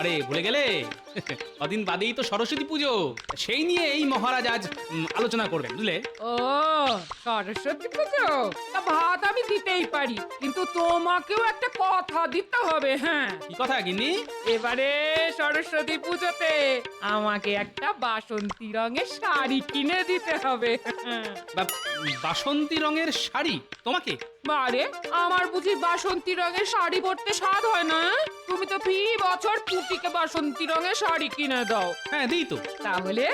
আরে ভুলে গেলে? কদিন বাদেই তো সরস্বতী পুজো, সেই নিয়ে এই মহারাজ আজ আলোচনা করবেন, বুঝলে? ও সরস্বতী পুজো, তা ভাত আমি দিতেই পারি, কিন্তু তোমাকেও একটা কথা দিতে হবে। হ্যাঁ, কি কথা গিন্নি? এবারে সরস্বতী পুজোতে আমাকে একটা বাসন্তী রঙের শাড়ি কিনে দিতে হবে। বাসন্তী রঙের শাড়ি তোমাকে? বারে, আমার বুঝি বাসন্তী রঙের শাড়ি পরতে স্বাদ হয় না? তুমি তো ফি বছর পুটিকে বাসন্তী রঙের শাড়ি কিনে দাও। হ্যাঁ দিই তো। তাহলে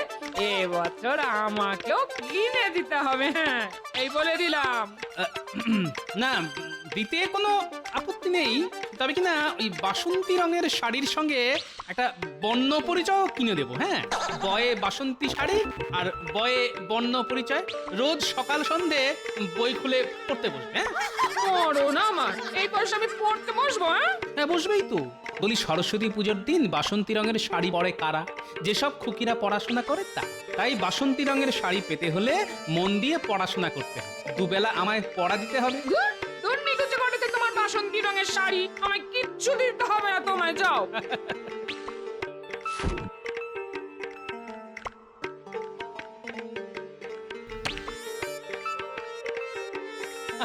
এবছর আমাকেও কিনে দিতে হবে। হ্যাঁ, এই বলে দিলাম। না, দিতে কোনো আপত্তি নেই, তবে কি না ওই বাসন্তী রঙের শাড়ির সঙ্গে একটা বর্ণ পরিচয় কিনে দেবো। হ্যাঁ, বয়ে বাসন্তী শাড়ি আর বয়ে বর্ণ পরিচয়, রোজ সকাল সন্ধে বই খুলে পড়তে বসবে। হ্যাঁ মরণ আমার, এই বয়সে আমি পড়তে বসবো? হ্যাঁ বসবেই তো। বলি, সরস্বতী পুজোর দিন বাসন্তী রঙের শাড়ি পরে কারা? যেসব খুকিরা পড়াশোনা করে তা। তাই বাসন্তী রঙের শাড়ি পেতে হলে মন দিয়ে পড়াশোনা করতে হবে, দুবেলা আমায় পড়া দিতে হবে। দুর্নীতি করেছে তোমার বাসন্তী রঙের শাড়ি, আমায় কিচ্ছু দিতে হবে না, তোমায় যাও।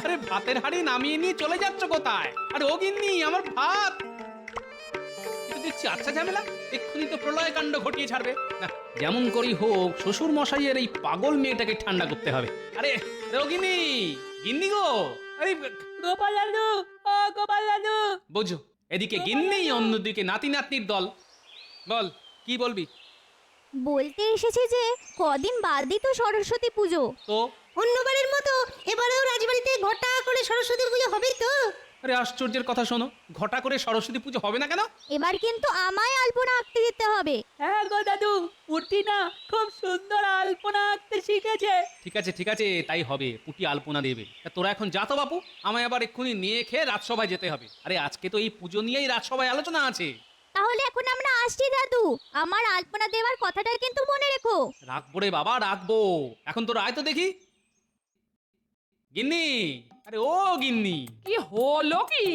আরে ভাতের হাঁড়ি নামিয়ে নিয়ে চলে যাচ্ছ কোথায়? আরে ও গিন্নি, আমার ভাত। কিন্তু দেখছি আচ্ছা ঝামেলা, এক্ষুনি তো প্রলয় কাণ্ড ঘটিয়ে ছাড়বে। না, যেমন করি হোক শ্বশুর মশাইয়ের এই পাগল মেয়েটাকে ঠান্ডা করতে হবে। আরে ও গিন্নি, গিন্নি গো, আরে গোপাল দাদু, ও গোপাল দাদু। বোঝো, এদিকে গিন্নি, অন্যদিকে নাতি নাতনির দল। বল, কি বলবি? বলতে এসেছি যে কদিন বাদই তো সরস্বতী পুজো। তো অন্যবারের মতো এবারেও রাজবাড়িতে ঘটা করে সরস্বতী পুজো হবে তো? আরে আশ্চর্যের কথা শোনো, ঘটা করে সরস্বতী পুজো হবে না কেন? এবার কিন্তু আমায় আলপনা আঁকতে দিতে হবে। হ্যাঁ গো দাদু, পুটি না খুব সুন্দর আলপনা আঁকতে শিখেছে। ঠিক আছে ঠিক আছে, তাই হবে, পুটি আলপনা দেবে। তা তোরা এখন যা তো বাপু, আমায় আবার এক্ষুনি নিয়ে খেয়ে রাজসভায় যেতে হবে। আরে আজকে তো এই পুজো নিয়েই রাজসভায় আলোচনা আছে। তাহলে এখন আমরা আসছি দাদু, আমার আলপনা দেওয়ার কথাটা কিন্তু মনে রেখো। রাখবো রে বাবা, রাখবো। এখন তোরা আয় তো দেখি। গিন্নি, আরে ও গিন্নি। কি হলো কি?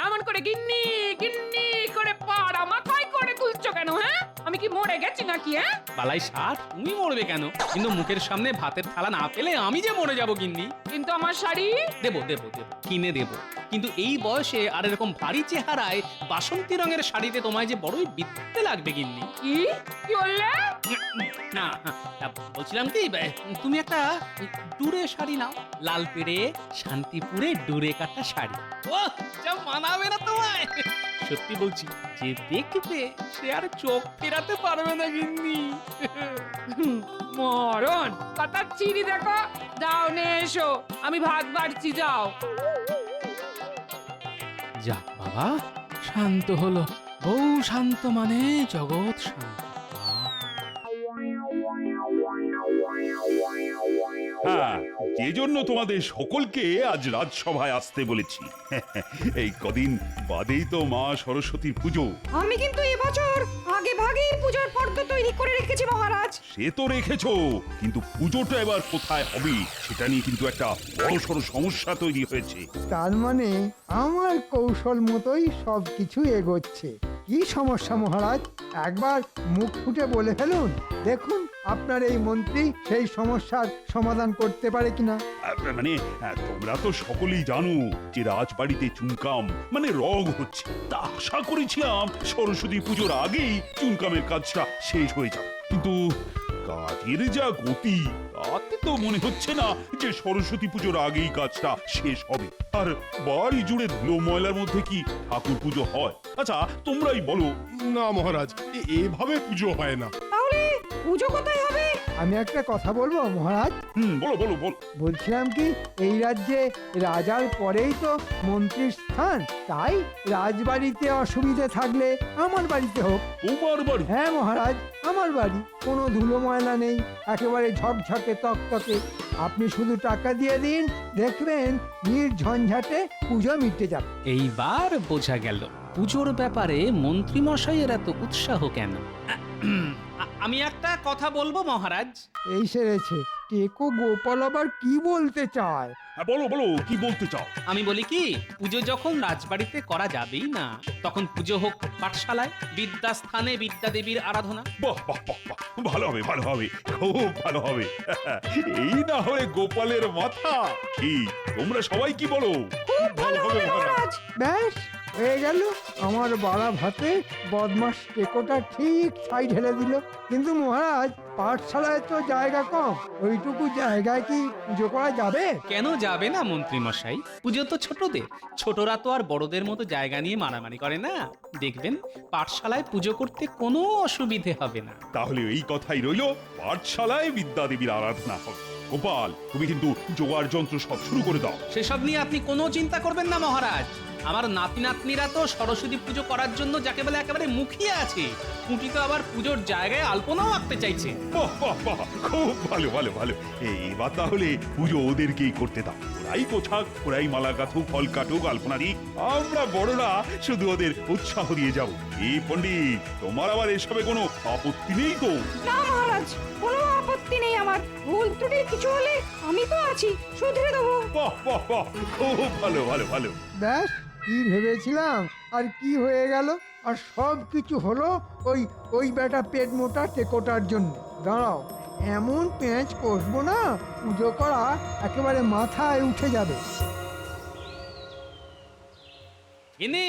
এমন করে গিন্নি গিন্নি করে পাড়া মাথায় করে তুলছো কেন? হ্যাঁ, আমি কি মরে গেছি নাকি? হ্যাঁ, বালাই ষাট, তুমি মরবে কেন? কিন্তু মুখের সামনে ভাতের থালা না পেলে আমি যে মরে যাব গিন্নি। কিন্তু আমার শাড়ি দেবো দেবো দেবো, কিনে দেবো। কিন্তু এই বয়সে আর এরকম ভারী চেহারায় বাসন্তী রঙের শাড়িতে তোমায় যে বড়ই বিদ্যে লাগবে গিন্নি। কি কি বললে? না, বলছিলাম কি, তুমি একটা ডুরে শাড়ি নাও, লাল পেড়ে শান্তিপুরে ডুরে কাটা শাড়ি। ও যা মানাবে না তোমায়, সত্যি বলছি, যে দেখবে সে আর চোখ ফেরাতে পারবে না গিন্নি। মরণ কথা চিনি দেখো, যাও নে এসো, আমি ভাত বাড়ছি, যাও। যাক বাবা, শান্ত হলো। বউ শান্ত মানে জগৎ শান্ত। হ্যাঁ, যে জন্য তোমাদের সকলকে আজ রাজসভায় আসতে বলেছি। এই কদিন বাদেই তো মা সরস্বতীর পুজো। আমি কিন্তু এবছর আগে ভাগেই পূজার ফর্দ তৈরি করে রেখেছি মহারাজ। সে তো রেখেছো, কিন্তু পুজোটা এবার কোথায় হবে সেটা নিয়ে কিন্তু একটা বড়সড় সমস্যা তৈরি হয়েছে। তার মানে আমার কৌশল মতোই সবকিছু এগোচ্ছে। কি সমস্যা মহারাজ, একবার মুখ ফুটে বলে ফেলুন, দেখুন আপনার এই মন্ত্রী সেই সমস্যার সমাধান করতে পারে কিনা। মানে তোমরা তো সকলেই জানো যে রাজবাড়িতে চুনকাম মানে রগ হচ্ছে। তা আশা করেছিলাম সরস্বতী পুজোর আগেই চুনকামের কাজটা শেষ হয়ে যাবে, কিন্তু কাজের যা গতি তাতে তো মনে হচ্ছে না যে সরস্বতী পুজোর আগেই কাজটা শেষ হবে। আর বাড়ি জুড়ে ধুলো ময়লার মধ্যে কি ঠাকুর পুজো হয়? আচ্ছা তোমরাই বলো। না মহারাজ, এভাবে পুজো হয় না। তাহলে পুজো কোথায় হবে? আমি একটা কথা বলবো মহারাজ। বলো বলো বলো। বলছিলাম কি, এই রাজ্যে রাজার পরেই তো মন্ত্রীর স্থান, তাই রাজবাড়িতে অসুবিধে থাকলে আমার বাড়িতে হোক। তোমার বাড়ি? হ্যাঁ মহারাজ, আমার বাড়ি, কোনো ধুলো ময়লা নেই, একেবারে ঝকঝকে তকতকে। আপনি শুধু টাকা দিয়ে দিন, দেখবেন নির্ঝঞ্ঝাটে পুজো মিটে যাবে। এইবার বোঝা গেল পুজোর ব্যাপারে মন্ত্রী মশাইয়ের এত উৎসাহ কেন। আমি একটা কথা বলবো মহারাজ। এই সেরেছে, টেকো গোপাল আবার কি বলতে চায়? হ্যাঁ, বলো বলো কি বলতে চাও? আমি বলি কি, পুজো যখন রাজবাড়িতে করা যাবেই না, তখন পুজো হোক পাঠশালায়, বিদ্যাস্থানে বিদ্যাদেবীর আরাধনা। বাহ বাহ বাহ বাহ, ভালো হবে ভালো হবে, খুব ভালো হবে। এই না হয় গোপালের মাথা। কি তোমরা সবাই কি বলো? খুব ভালো হবে মহারাজ। ব্যাস হয়ে গেল, আমার বাড়া ভাতে বদমাস টেকোটা ঠিক ছাই ঢেলে দিল। কিন্তু মহারাজ, পাঠশালায় তো জায়গা কম, ওইটুকু জায়গায় কি পুজো করা যাবে? কেন যাবে না মন্ত্রী মশাই? পুজো তো ছোটদের, ছোটরা তো আর বড়দের মতো জায়গা নিয়ে মারামারি করে না। দেখবেন পাঠশালায় পুজো করতে কোনো অসুবিধে হবে না। তাহলে এই কথাই রইলো, পাঠশালায় বিদ্যাদেবীর আরাধনা হবে। গোপাল, তুমি কিন্তু জোগাড় যন্ত্র সব শুরু করে দাও। সেসব নিয়ে আপনি কোনো চিন্তা করবেন না মহারাজ। আমার নাতি নাতনিরা তো সরস্বতী পুজো করার জন্য যাকে বলে একেবারে মুখিয়ে আছে। কুটি তো আবার পুজোর জায়গায় আলপনাও আঁকতে চাইছে। বাহ বাহ বাহ, খুব ভালো ভালো ভালো। এবার তাহলে পুজো ওদেরকেই করতে দাও। ওরাই পোছাক, ওরাই মালা গাথুক, ফল কাটুক, আলপনা দিক। আমরা বড়রা শুধু ওদের উৎসাহ দিয়ে যাব। এই পণ্ডিত, তোমার আবার এসবে কোনো আপত্তি নেই তো? না মহারাজ, কোনো আপত্তি নেই আমার। ভুল ত্রুটি কিছু হলে আমি তো আছি, শুধরে দেবো। বাহ বাহ বাহ, খুব ভালো ভালো ভালো। ব্যাস, কি ভেবেছিলাম আর কি হয়ে গেল। আর সব কিছু হলো ওই ওই বেটা পেট মোটা টেকোটার জন্য। দাঁড়াও, এমন পেঁচ কষবো না, পুজো করা একেবারে মাথায় উঠে যাবে। গিন্নি,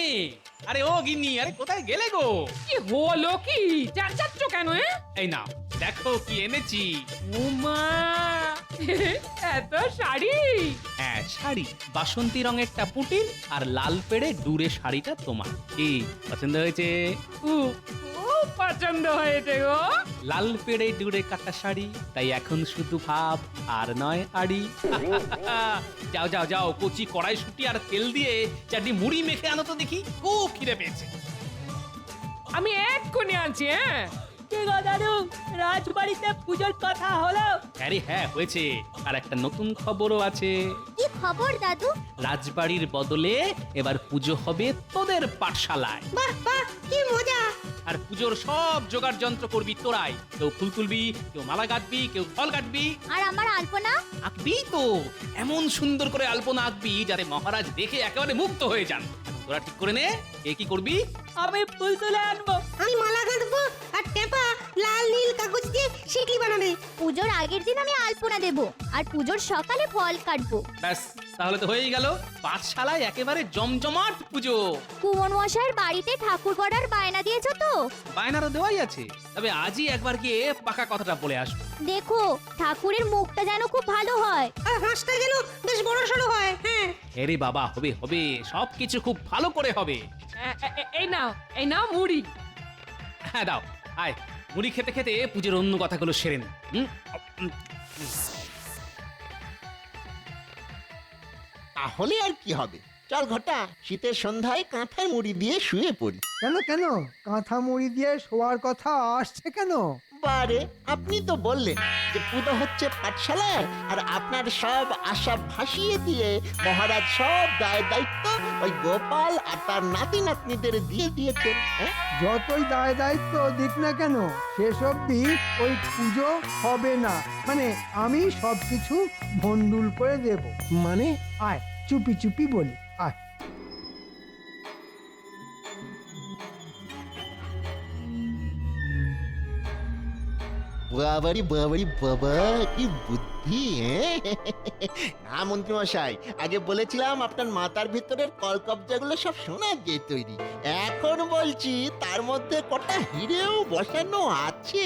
আরে ও গিন্নি, আরে কোথায় গেলে গো? কি হলো কি? যাচ্ছ কেন? এই নাও, দেখো কি এনেছি। উমা, এত শাড়ি! হ্যাঁ, শাড়ি। বাসন্তী রঙের পুটির আর লাল পেড়ে ডুরে শাড়িটা তোমার। কি পছন্দ হয়েছে? খুব খুব পছন্দ হয়েছে গো। লাল পেড়ে ডুরে কাটা শাড়ি, তাই এখন শুধু ভাব আর নয় আড়ি। যাও যাও যাও, কচি কড়াইশুঁটি আর তেল দিয়ে চারটি মুড়ি মেখে আনো তো দেখি, খুব খিদে পেয়েছে। আমি এক্ষুনি আনছি। দাদু, রাজবাড়িতে পুজোর কথা হলো? আরে হ্যাঁ, হয়েছে। আর একটা নতুন খবরও আছে। কি খবর দাদু? রাজবাড়ির বদলে এবার পুজো হবে তোদের পাঠশালায়। বাহ বাহ, কি মজা! আর পুজোর সব জোগাড় যন্ত্র করবি তোরাই। কেউ ফুল তুলবি, কেউ মালা গাঁথবি, কেউ ফল কাটবি। আর আমার আলপনা? আঁকবি তো, এমন সুন্দর করে আলপনা আঁকবি যাতে মহারাজ দেখে একেবারে মুগ্ধ হয়ে যান। তোরা ঠিক করে নে, কে কি করবি। আমি ফুল তুলে আনবো। আমি মালা গাঁথবো আর টেপা লাল নীল কাগজ দিয়ে শিকলি বানাবে। পুজোর আগের দিন আমি আলপনা দেব, আর পুজোর সকালে ফল কাটবো। ব্যাস, তাহলে তো হয়েই গেল। পাঠশালায় একেবারে জমজমাট পুজো। কুমন মশাইয়ের বাড়িতে ঠাকুর গড়ার বায়না দিয়েছো তো? বায়নারও দেওয়াই আছে, তবে আজই একবার গিয়ে পাকা কথাটা বলে আসবো। দেখো, ঠাকুরের মুখটা যেন খুব ভালো হয়। আর হাঁসটা যেন বেশ বড় সড়ো হয়। হ্যাঁ, আরে বাবা, হবে হবে, সবকিছু খুব ভালো করে হবে। এই নাও, এই নাও মুড়ি। হ্যাঁ দাও, আয়। মুড়ি খেতে খেতে পুজোর অন্য কথাগুলো সেরে নে। তাহলে আর কি হবে, চল ঘটা, শীতের সন্ধ্যায় কাঁথায় মুড়ি দিয়ে শুয়ে পড়ি। কেন কেন, কাঁথা মুড়ি দিয়ে শোয়ার কথা আসছে কেন? বারে, আপনি তো বললেন যে পুজো হচ্ছে পাঠশালায়, আর আপনার সব আশা ভাসিয়ে দিয়ে মহারাজ সব দায় দায়িত্ব ওই গোপাল আর তার নাতি নাতনিদের দিয়ে দিয়েছেন। হ্যাঁ, যতই দায় দায়িত্ব দিক না কেন, শেষ অবধি ওই পুজো হবে না। মানে আমি সবকিছু ভন্ডুল করে দেব। মানে আয়, চুপি চুপি বলি, আয়। বাবারি বাবারি বাবা, কি বুদ্ধি! না মন্ত্রী মশাই, আগে বলেছিলাম আপনার মাথার ভিতরের কলকবজাগুলো সব সোনা দিয়ে তৈরি। এখন বলছি তার মধ্যে কটা হিরেও বসানো আছে।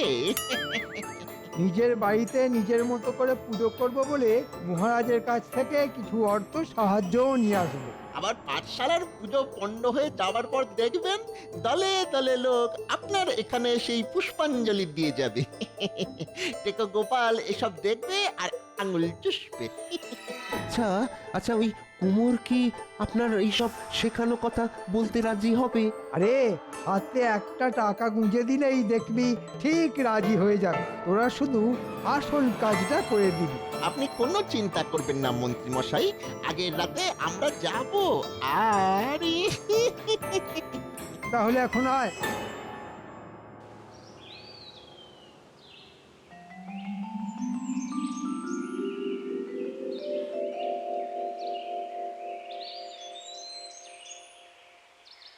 নিজের বাড়িতে নিজের মতো করে পুজো করব বলে মহারাজের কাছ থেকে কিছু অর্থ সাহায্যও নিয়ে আসবো। আবার পাঠশালার পুজো পণ্ড হয়ে যাওয়ার পর দেখবেন দলে দলে লোক আপনার এখানে সেই পুষ্পাঞ্জলি দিয়ে যাবে। টেকো গোপাল এসব দেখবে আর আঙুল চুষবে। আচ্ছা আচ্ছা, ওই কুমোর কি আপনার এইসব শেখানো কথা বলতে রাজি হবে? আরে, হাতে একটা টাকা গুঁজে দিলেই দেখবি ঠিক রাজি হয়ে যাবে। তোরা শুধু আসল কাজটা করে দিবি। আপনি কোনো চিন্তা করবেন না মন্ত্রী মশাই, আগের রাতে আমরা যাব। আর তাহলে এখন আয়।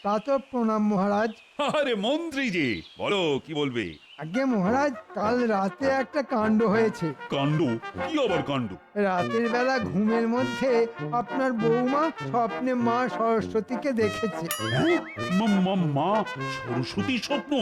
প্রাত প্রণাম মহারাজ। আরে মন্ত্রী যে, বলো কি বলবে? আগে মহারাজ, কাল রাতে একটা কাণ্ড হয়েছে। কাণ্ড? কি আবার কাণ্ড? রাতের বেলা ঘুমের মধ্যে আপনার বৌমা স্বপ্নে মা সরস্বতীকে দেখেছে। হ্যাঁ? মা সরস্বতী স্বপ্ন?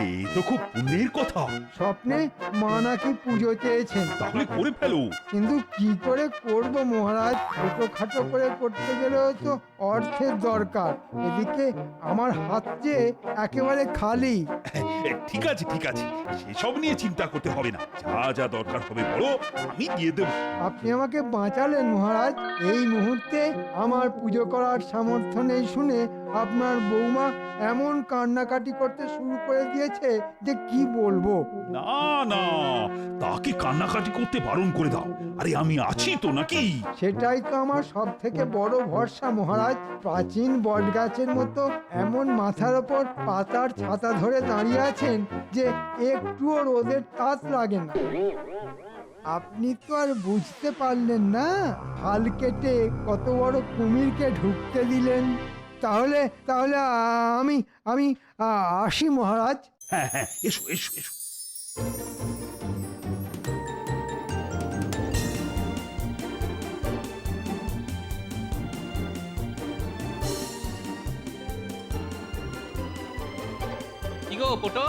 এ তো খুব পুণ্যের কথা। স্বপ্নে মা নাকি পুজো চেয়েছেন, তাহলে করে ফেলো। কিন্তু কি করে করব মহারাজ? ছোটখাটো করে করতে গেলেও তো অর্থের দরকার। এদিকে আমার হাত যে একেবারে খালি। ঠিক আছে, সেসব নিয়ে চিন্তা করতে হবে না। যা যা দরকার হবে বলো, আমি দিয়ে দেব। আপনি আমাকে বাঁচালেন মহারাজ। এই মুহূর্তে আমার পুজো করার সামর্থ্য নেই শুনে আপনার বৌমা এমন কান্নাকাটি করতে শুরু করে দিয়েছে যে কি বলবো। না, তাকে কান্নাকাটি করতে বারণ করে দাও। আরে আমি আছি তো নাকি? সেটাই তো আমার সব থেকে বড় ভরসা মহারাজ। প্রাচীন বটগাছের মতো এমন মাথার ওপর পাতার ছাতা ধরে দাঁড়িয়ে আছেন যে একটুও রোদের তাপ লাগে না। আপনি তো আর বুঝতে পারলেন না, হাল কেটে কত বড় কুমিরকে ঢুকতে দিলেন। তাহলে তাহলে আমি আমি আসি মহারাজ। হ্যাঁ, এসো। কি গো পোটো,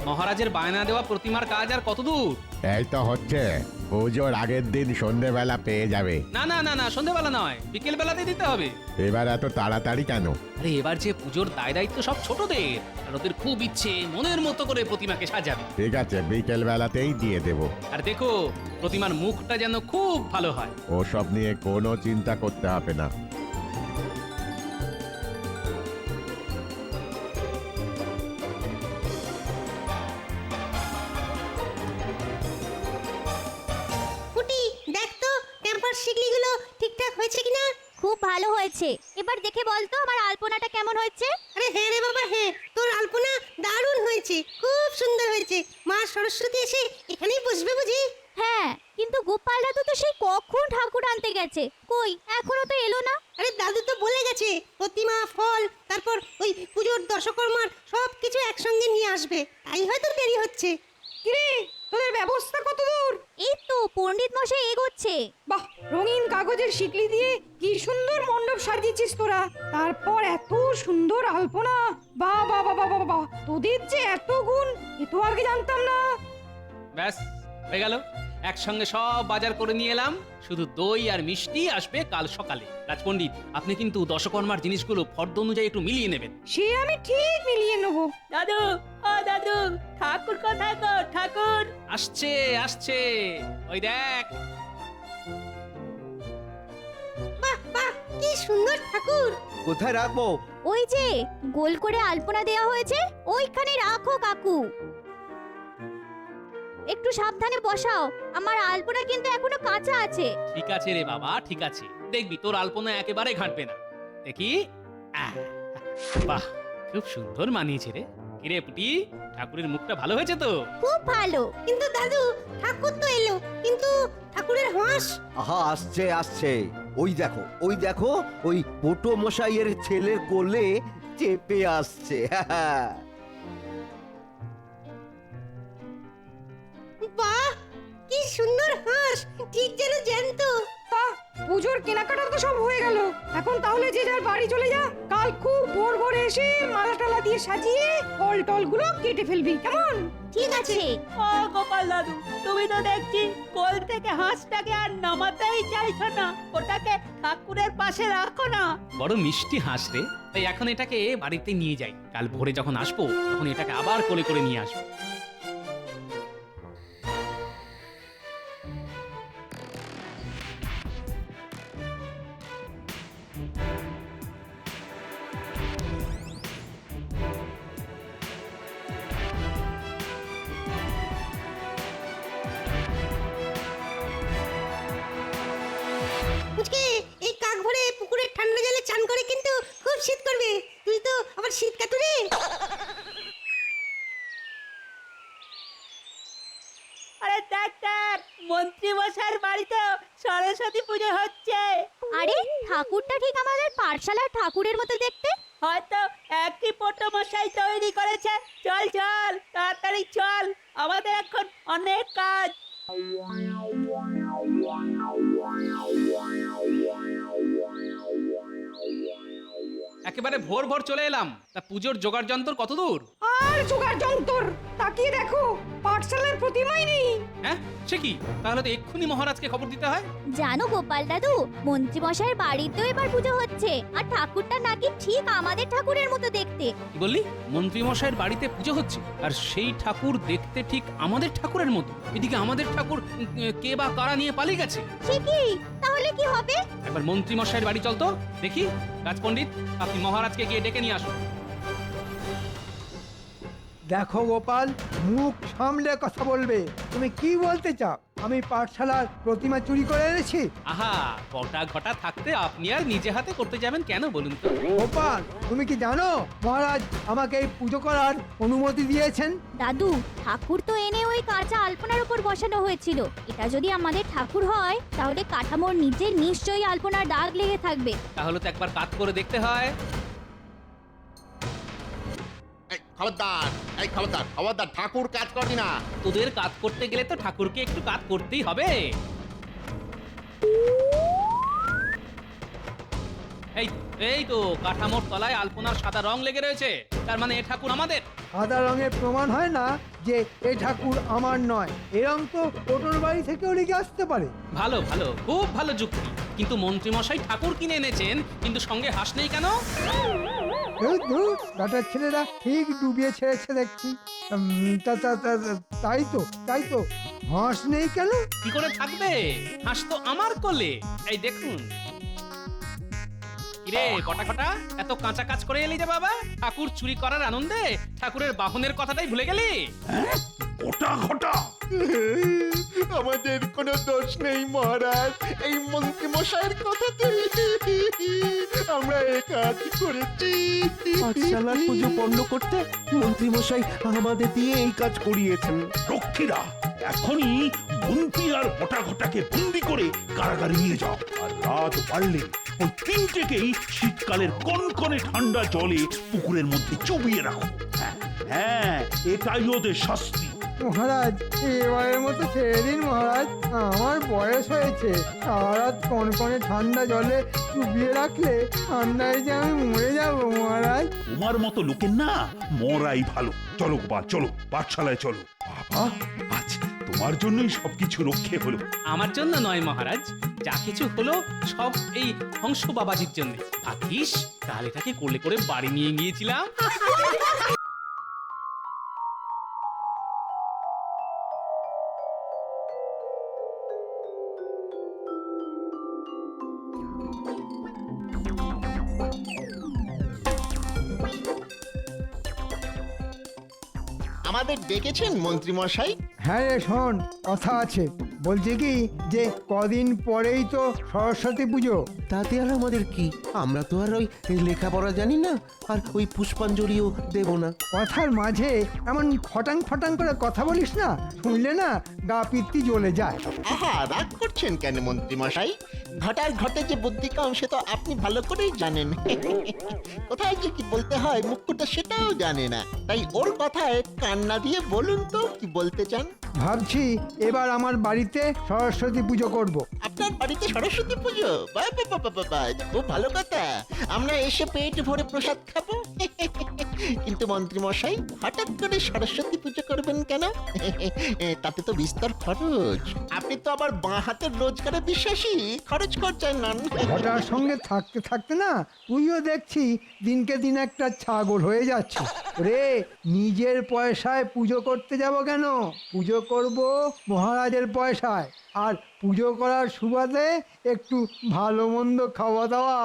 মহারাজের বায়না দেওয়া প্রতিমার কাজ আর কত দূর? এই তো হচ্ছে, পুজোর আগের দিন সন্ধেবেলা পেয়ে যাবে। না, সন্ধেবেলা নয়, বিকেল বেলাতেই দিতে হবে। এবার এত তাড়াতাড়ি কেন? আরে এবার যে পুজোর দায় দায়িত্ব সব ছোটদের, আর ওদের খুব ইচ্ছে মনের মতো করে প্রতিমাকে সাজাবে। ঠিক আছে, বিকেল বেলাতেই দিয়ে দেব। আর দেখো, প্রতিমার মুখটা যেন খুব ভালো হয়। ওসব নিয়ে কোনো চিন্তা করতে হবে না। দেখ তো টেম্পার শিকলিগুলো ঠিকঠাক হয়েছে কিনা। খুব ভালো হয়েছে। এবার দেখে বল তো আমার আলপনাটা কেমন হয়েছে। আরে হ্যাঁ রে বাবা, হ্যাঁ, তোর আলপনা দারুণ হয়েছে, খুব সুন্দর হয়েছে। মা সরস্বতী এসে এখানেই বসবে বুঝি? হ্যাঁ, কিন্তু গোপাল দাদু তো সেই কখন ঠাকুর আনতে গেছে, কই এখনো তো এলো না। আরে দাদু তো বলে গেছে প্রতিমা, ফল, তারপর ওই পুজোর দশকর্মার সব কিছু একসঙ্গে নিয়ে আসবে, তাই হয়তো দেরি হচ্ছে। কিরে, তোদের ব্যবস্থা কত দূর? এই তো পণ্ডিত মশাই এগোচ্ছে। বাহ, রঙিন কাগজের শিকলি দিয়ে কি সুন্দর মণ্ডপ সাজিয়েছিস তোরা। তারপর এত সুন্দর আলপনা। বাহ বাহ বাহ বাহ বাহ, তোদের যে এত গুণ, এ তো আগে জানতাম না। ব্যাস হয়ে গেল, একসঙ্গে সব বাজার করে নিয়ে এলাম। শুধু দই আর মিষ্টি আসবে কাল সকালে। রাজপণ্ডিত, আপনি কিন্তু দশকর্মার জিনিসগুলো ফর্দ অনুযায়ী একটু মিলিয়ে নেবেন। সে আমি ঠিক মিলিয়ে নেব। দাদু, ও দাদু, ঠাকুর কোথায় গো? ঠাকুর আসছে, ওই দেখ। বাহ বাহ, কি সুন্দর ঠাকুর। কোথায় রাখবো? ওই যে গোল করে আলপনা দেওয়া হয়েছে, ওইখানে রাখো কাকু। একটু সাবধানে বসাও, আমার আলপনা কিন্তু এখনো কাঁচা আছে। ঠিক আছে রে বাবা, ঠিক আছে, দেখবি তোর আলপনা একেবারে ঘাটবে না। দেখি, বাহ, খুব সুন্দর মানিয়েছে রে। কিরে পুটি, ঠাকুরের মুখটা ভালো হয়েছে তো? খুব ভালো। কিন্তু দাদু, ঠাকুর তো এলো, কিন্তু ঠাকুরের হাঁস। আহা, আসছে। ওই দেখো, ওই পোটো মশাইয়ের ছেলের কোলে চেপে আসছে। বাহ, কি সুন্দর হাঁস, ঠিক যেন জ্যান্ত। তা পুজোর কেনাকাটা তো সব হয়ে গেল, এখন তাহলে যে যার বাড়ি চলে যা। কাল খুব ভোর ভোরে এসে মালা টালা দিয়ে সাজিয়ে ফল টল গুলো কেটে ফেলবি, কেমন? ঠিক আছে। ও গোপাল দাদু, তুমি তো দেখছি কোল থেকে হাঁসটাকে আর নামাতেই চাইছো না। ওটাকে ঠাকুরের পাশে রাখো না। বড় মিষ্টি হাঁস রে, তাই এখন এটাকে বাড়িতে নিয়ে যাই। কাল ভোরে যখন আসবো তখন এটাকে আবার কোলে করে নিয়ে আসবো। এই কাক ভরে পুকুরের ঠান্ডা জলে চান করে কিন্তু খুব শীত করবে। তুই তো আবার শীত কাতুরে। আরে দেখ, মন্ত্রী মশাইয়ের বাড়িতে সরস্বতী পুজো হচ্ছে। আরে ঠাকুরটা ঠিক আমাদের পাঠশালার ঠাকুরের মতো দেখতে। হয়তো একই পোটো মশাই তৈরি করেছে। চল চল তাড়াতাড়ি চল, আমাদের এখন অনেক কাজ। একেবারে ভোর ভোর চলে এলাম। তা পুজোর জোগাড় যন্ত্র কত দূর? আর জোগাড় যন্তর তাকিয়ে দেখো, পাঠশালার প্রতিমাই নেই। হ্যাঁ, সে কি? তাহলে তো এক্ষুনি মহারাজকে খবর দিতে হয়। জানো গোপাল দাদু, মন্ত্রী মশাইয়ের বাড়িতেও এবার পুজো হচ্ছে, আর ঠাকুরটা নাকি ঠিক আমাদের ঠাকুরের মতো দেখতে। কি বললি? মন্ত্রী মশাইয়ের বাড়িতে পুজো হচ্ছে, আর সেই ঠাকুর দেখতে ঠিক আমাদের ঠাকুরের মতো। এদিকে আমাদের ঠাকুর কে বা কারা নিয়ে পালিয়ে গেছে। সে কি? তাহলে কি হবে? একবার মন্ত্রী মশাইয়ের বাড়ি চল তো দেখি। রাজপণ্ডিত, আপনি মহারাজকে গিয়ে ডেকে নিয়ে আসুন। দেখো গোপাল, মুখ সামলে কথা বলবে। তুমি কি বলতে চাও? আমি পাঠশালার প্রতিমা চুরি করে এনেছি? আহা, কটা ঘটা থাকতে আপনি আর নিজে হাতে করতে যাবেন কেন বলুন তো? গোপাল, তুমি কি জানো মহারাজ আমাকে এই পুজো করার অনুমতি দিয়েছেন? দাদু, ঠাকুর তো এনে ওই কাঁচা আলপনার উপর বসানো হয়েছিল। এটা যদি আমাদের ঠাকুর হয়, তাহলে কাঠামোর নিচে নিশ্চয়ই আলপনার দাগ লেগে থাকবে। তাহলে তো একবার কাজ করে দেখতে হয়। খবরদার, এই খবরদার, খবরদার, ঠাকুর কাজ করবি না। তোদের কাজ করতে গেলে তো ঠাকুরকে একটু কাজ করতেই হবে। এই এই তো কাঠামোর তলায় আলপনার সাদা রং লেগে রয়েছে, তার মানে এ ঠাকুর আমাদের। সাদা রঙের প্রমাণ হয় না যে এই ঠাকুর আমার নয়। এরম তো ওটোর বাড়ি থেকেও লেগে আসতে পারে। ভালো ভালো, খুব ভালো যুক্তি। কিন্তু মন্ত্রী মশাই ঠাকুর কিনে এনেছেন, কিন্তু সঙ্গে হাঁস নেই কেন? গাটার ছেলেরা ঠিক ডুবিয়ে ছেড়েছে দেখছি। তাই তো হাঁস নেই কেন? কি করে থাকবে? হাঁস তো আমার কোলে। এই দেখুন। কিরে কটা কটা, এত কাঁচা কাজ করে এলি যে বাবা? ঠাকুর চুরি করার আনন্দে ঠাকুরের বাহনের কথাটাই ভুলে গেলি? ওটা ঘটা আমাদের কোনো দোষ নেই মহারাজ, এই মন্ত্রী মশাইয়ের কথাতে আমরা এ কাজ করেছি। পাঠশালার পুজো পণ্য করতে মন্ত্রী মশাই আমাদের দিয়ে এই কাজ করিয়েছেন। রক্ষীরা, এখনই মন্ত্রী আর ওটা ঘটাকে বন্দি করে কারাগারে নিয়ে যাও। আর রাত বাড়লে ওই তিনটেকেই শীতকালের কনকনে ঠান্ডা জলে পুকুরের মধ্যে চুবিয়ে রাখো। হ্যাঁ, এটাই ওদের শাস্তি। মহারাজ, এবারের মতো ছেড়ে দিন মহারাজ। আমার বয়স হয়েছে, সারা রাত কনকনে ঠান্ডা জলে চুবিয়ে রাখলে ঠান্ডায় যে আমি মরে যাব মহারাজ। তোমার মতো লোকের না মরাই ভালো। চলো গোপাল, চলো পাঠশালায় চলো। বাবা, আজ তোমার জন্যই সবকিছু রক্ষে হলো। আমার জন্য নয় মহারাজ, যা কিছু হলো সব এই হংস বাবাজির জন্য। ভাগ্যিস কাল এটাকে কোলে করে বাড়ি নিয়ে গিয়েছিলাম। আমাদের ডেকেছেন মন্ত্রী মশাই? হ্যাঁ রে, শোন, কথা আছে। বলছি কি যে কদিন পরেই তো সরস্বতী পুজো। তাতে আর আমাদের কি? আমরা তো আর ওই লেখাপড়া জানি না, আর ওই পুষ্পাঞ্জলিও দেব না। কথার মাঝে এমন ফটাং ফটাং করে কথা বলিস না, শুনলে না গা পিত্তি জ্বলে যায়। আহা, রাগ করছেন কেন মন্ত্রী মশাই? ঘটার ঘটে যে বুদ্ধি কম সে তো আপনি ভালো করেই জানেন। কোথায় যে কি বলতে হয় মুখ্যটা সেটাও জানে না, তাই ওর কথায় কান্না দিয়ে বলুন তো কি বলতে চান। ভাবছি এবার আমার বাড়িতে সরস্বতী পুজো করব। আপনার বাড়িতে সরস্বতী পুজো? বাহ বাহ বাহ বাহ বাহ, খুব ভালো কথা। আমরা এসে পেট ভরে প্রসাদ খাবো। কিন্তু মন্ত্রী মশাই, হঠাৎ করে সরস্বতী পুজো করবেন কেন? তাতে তো বিস্তর খরচ। আপনি তো আবার বাঁ হাতের রোজগারে বিশ্বাসী, খরচ করছেন না। ঘটার সঙ্গে থাকতে থাকতে না তুইও দেখছি দিনকে দিন একটা ছাগল হয়ে যাচ্ছে রে। নিজের পয়সায় পুজো করতে যাব কেন? পুজো করব মহারাজের পয়সায়, আর পুজো করার সুবাদে একটু ভালো মন্দ খাওয়া দাওয়া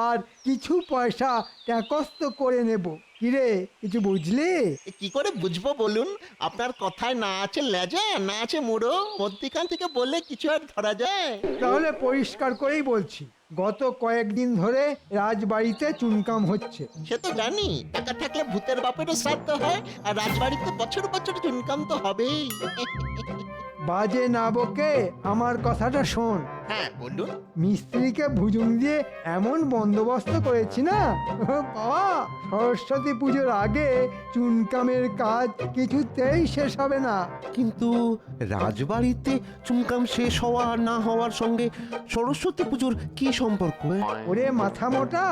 আর কিছু পয়সা ট্যাকস্ত করে নেব। কিরে, কিছু বুঝলি? কি করে বুঝবো বলুন? আপনার কথায় না আছে লেজা, না আছে মুড়ো, মধ্যিখান থেকে বললে কিছু আর ধরা যায়? তাহলে পরিষ্কার করেই বলছি, গত কয়েকদিন ধরে রাজবাড়িতে চুনকাম হচ্ছে। সে তো জানি, টাকা থাকলে ভূতের বাপেরও শ্রাদ্ধ হয়, আর রাজবাড়িতে বছর বছর চুনকাম তো হবেই। বাজে না বকে আমার কথাটা শোন। হ্যাঁ বলুন। মিস্ত্রিকে ভুজুং দিয়ে এমন বন্দোবস্ত করেছি না বাবা, সরস্বতী পুজোর আগে চুনকামের কাজ কিছুতেই শেষ হবে না। কিন্তু রাজবাড়িতে চুনকাম শেষ হওয়া আর না হওয়ার সঙ্গে সরস্বতী পুজোর কি সম্পর্ক? ওরে মাথা মোটা,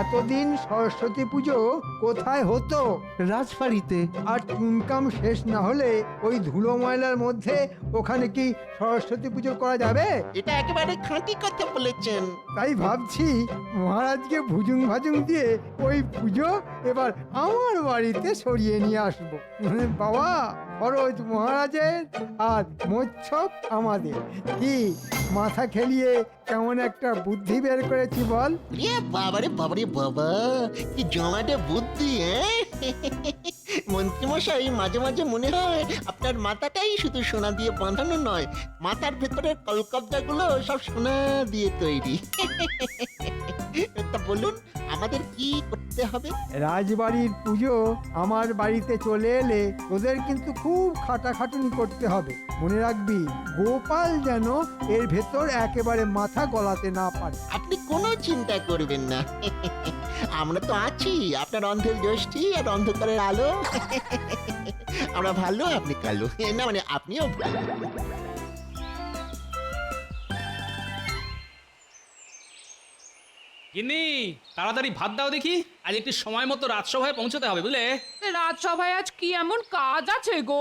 এতদিন সরস্বতী পুজো কোথায় হতো? রাজবাড়িতে। আর চুনকাম শেষ না হলে ওই ধুলো ময়লার মধ্যে ওখানে কি সরস্বতী পুজো করা যাবে? এটা একেবারে খাঁটি কথা বলেছেন। তাই ভাবছি মহারাজকে ভুজুং ভাজুং দিয়ে ওই পুজো এবার আমার বাড়িতে সরিয়ে নিয়ে আসবো। বাবা, খরচ মহারাজের আর মোচ্ছব আমাদের। কি মাথা খেলিয়ে কেমন একটা বুদ্ধি বের করেছি বল? এ বাবারে বাবারে বাবা, কি জমাটে বুদ্ধি! মন্ত্রীমশাই, মাঝে মাঝে মনে হয় আপনার মাথাটাই শুধু সোনা দিয়ে বাঁধানো নয়, মাথার ভেতরের কলকবজাগুলো সব সোনা দিয়ে তৈরি। তা বলুন, আমাদের কি করতে হবে? রাজবাড়ির পুজো আমার বাড়িতে চলে এলে তোদের কিন্তু খুব খাটাখাটুনি করতে হবে। মনে রাখবি, গোপাল যেন এর ভেতর একেবারে মাথা গলাতে না পারে। আপনি কোনো চিন্তা করবেন না, আমরা তো আছি, আপনার অন্ধের জ্যোষ্ঠী আর অন্ধকারের আলো। আমরা ভালো, আপনি কালো, না মানে আপনিও ভালো। গিন্নি, তাড়াতাড়ি ভাত দাও দেখি, আজ একটু সময় মতো রাজসভায় পৌঁছতে হবে বুঝলে। রাজসভায় আজ কি এমন কাজ আছে গো?